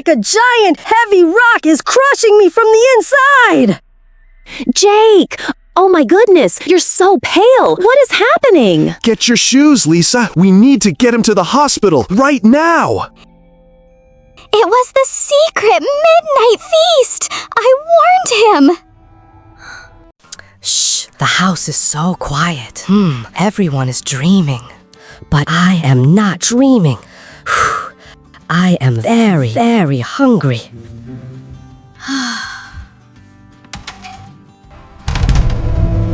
like a giant, heavy rock is crushing me from the inside! Jake! Oh my goodness, you're so pale! What is happening? Get your shoes, Lisa. We need to get him to the hospital right now. It was the secret midnight feast! I warned him! Shh, the house is so quiet. Everyone is dreaming. But I am not dreaming. I am very, very hungry.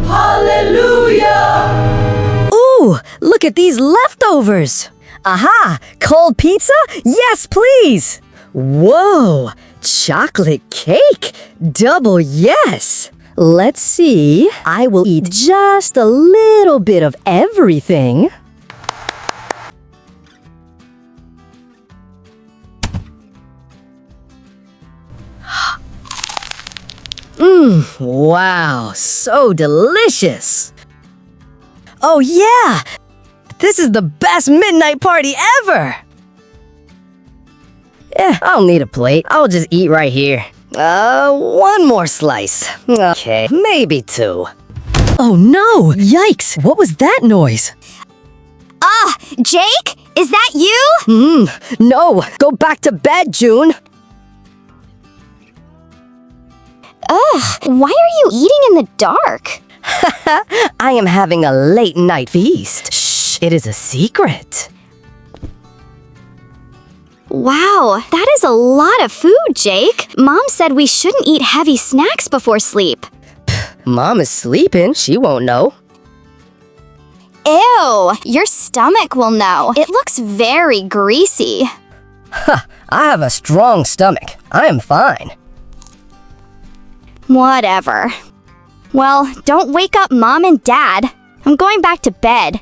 Hallelujah! Ooh, look at these leftovers. Aha, cold pizza? Yes, please. Whoa, chocolate cake? Double yes. Let's see. I will eat just a little bit of everything. Wow, so delicious. Oh yeah, this is the best midnight party ever. I don't need a plate. I'll just eat right here. One more slice. Okay, maybe two. Oh no, yikes, what was that noise? Jake? Is that you? No, go back to bed, June. Why are you eating in the dark? I am having a late night feast. Shh, it is a secret. Wow, that is a lot of food, Jake. Mom said we shouldn't eat heavy snacks before sleep. Mom is sleeping, she won't know. Ew, your stomach will know. It looks very greasy. I have a strong stomach. I am fine. Whatever. Well, don't wake up Mom and Dad. I'm going back to bed.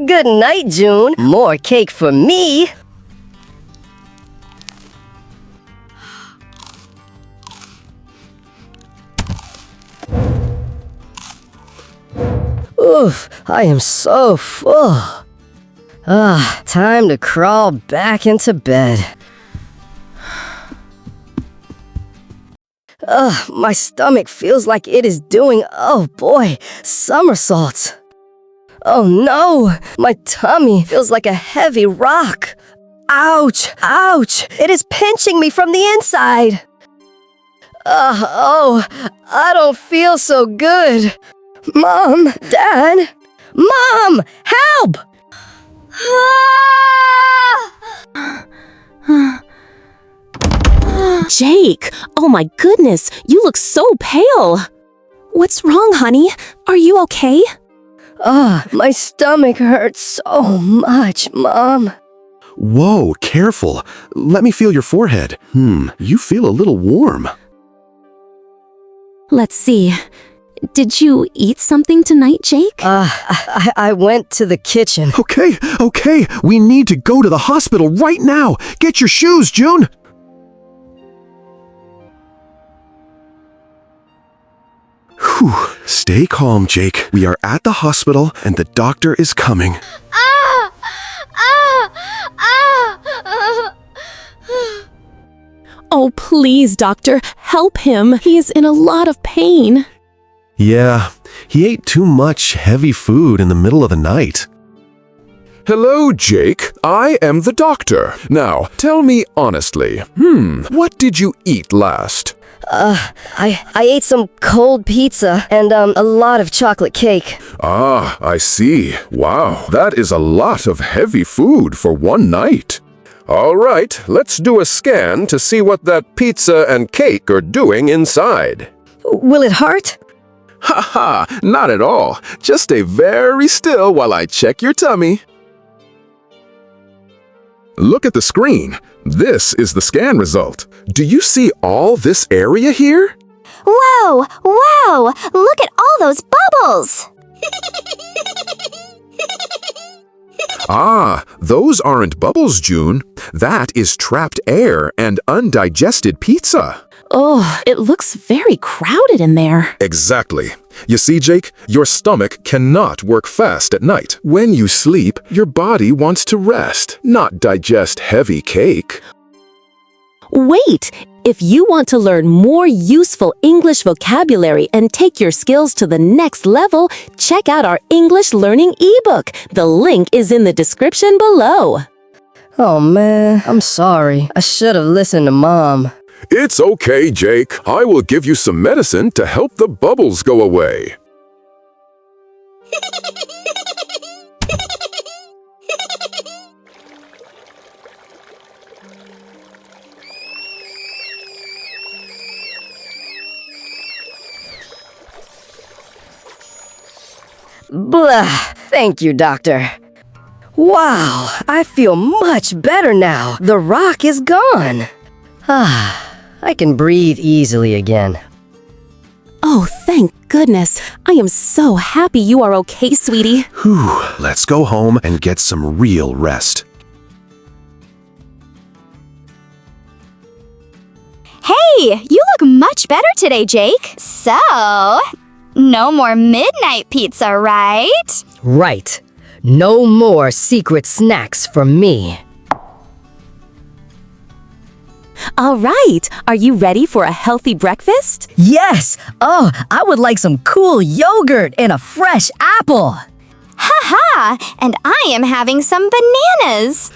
Good night, June. More cake for me. Oof, I am so full. Time to crawl back into bed. My stomach feels like it is doing, oh boy, somersaults. Oh no, my tummy feels like a heavy rock. Ouch, ouch, it is pinching me from the inside. I don't feel so good. Mom, Dad, Mom, help! Jake! Oh my goodness, you look so pale! What's wrong, honey? Are you okay? My stomach hurts so much, Mom. Whoa, careful. Let me feel your forehead. You feel a little warm. Let's see. Did you eat something tonight, Jake? I went to the kitchen. Okay. We need to go to the hospital right now. Get your shoes, June. Whew. Stay calm, Jake. We are at the hospital and the doctor is coming. Oh, please, doctor, help him. He is in a lot of pain. Yeah, he ate too much heavy food in the middle of the night. Hello, Jake. I am the doctor. Now, tell me honestly, what did you eat last? I ate some cold pizza and a lot of chocolate cake. Ah, I see. Wow, that is a lot of heavy food for one night. All right, let's do a scan to see what that pizza and cake are doing inside. Will it hurt? Ha, not at all. Just stay very still while I check your tummy. Look at the screen. This is the scan result. Do you see all this area here? Whoa, wow, look at all those bubbles. Ah, those aren't bubbles, June. That is trapped air and undigested pizza. Oh, it looks very crowded in there. Exactly. You see, Jake, your stomach cannot work fast at night. When you sleep, your body wants to rest, not digest heavy cake. Wait! If you want to learn more useful English vocabulary and take your skills to the next level, check out our English learning ebook. The link is in the description below. Oh man, I'm sorry. I should have listened to Mom. It's okay, Jake. I will give you some medicine to help the bubbles go away. Blah. Thank you, doctor. Wow, I feel much better now. The rock is gone. I can breathe easily again. Oh, thank goodness. I am so happy you are okay, sweetie. Whew, let's go home and get some real rest. Hey, you look much better today, Jake. So, no more midnight pizza, right? Right. No more secret snacks for me. All right, are you ready for a healthy breakfast? Yes! Oh, I would like some cool yogurt and a fresh apple. Ha! And I am having some bananas.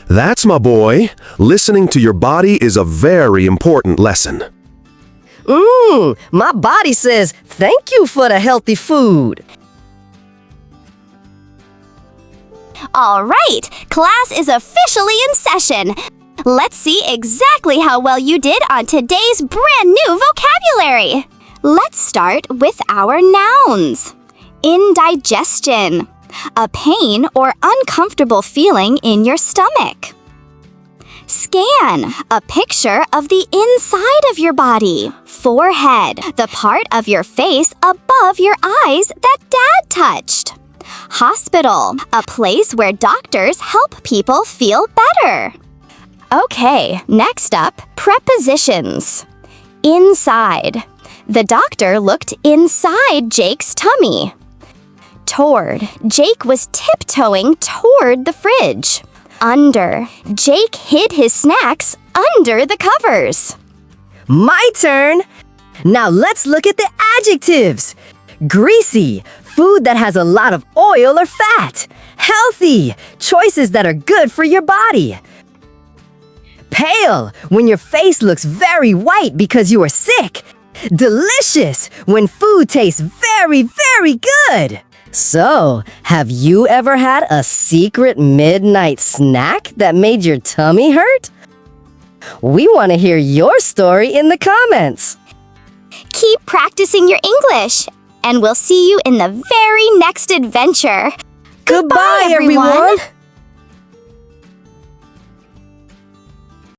That's my boy. Listening to your body is a very important lesson. My body says thank you for the healthy food. All right, class is officially in session. Let's see exactly how well you did on today's brand new vocabulary. Let's start with our nouns. Indigestion, a pain or uncomfortable feeling in your stomach. Scan, a picture of the inside of your body. Forehead, the part of your face above your eyes that Dad touched. Hospital, a place where doctors help people feel better. Okay, next up, prepositions. Inside. The doctor looked inside Jake's tummy. Toward. Jake was tiptoeing toward the fridge. Under. Jake hid his snacks under the covers. My turn. Now let's look at the adjectives. Greasy, food that has a lot of oil or fat. Healthy, choices that are good for your body. Pale, when your face looks very white because you are sick. Delicious, when food tastes very, very good. So, have you ever had a secret midnight snack that made your tummy hurt? We want to hear your story in the comments. Keep practicing your English, and we'll see you in the very next adventure. Goodbye, everyone.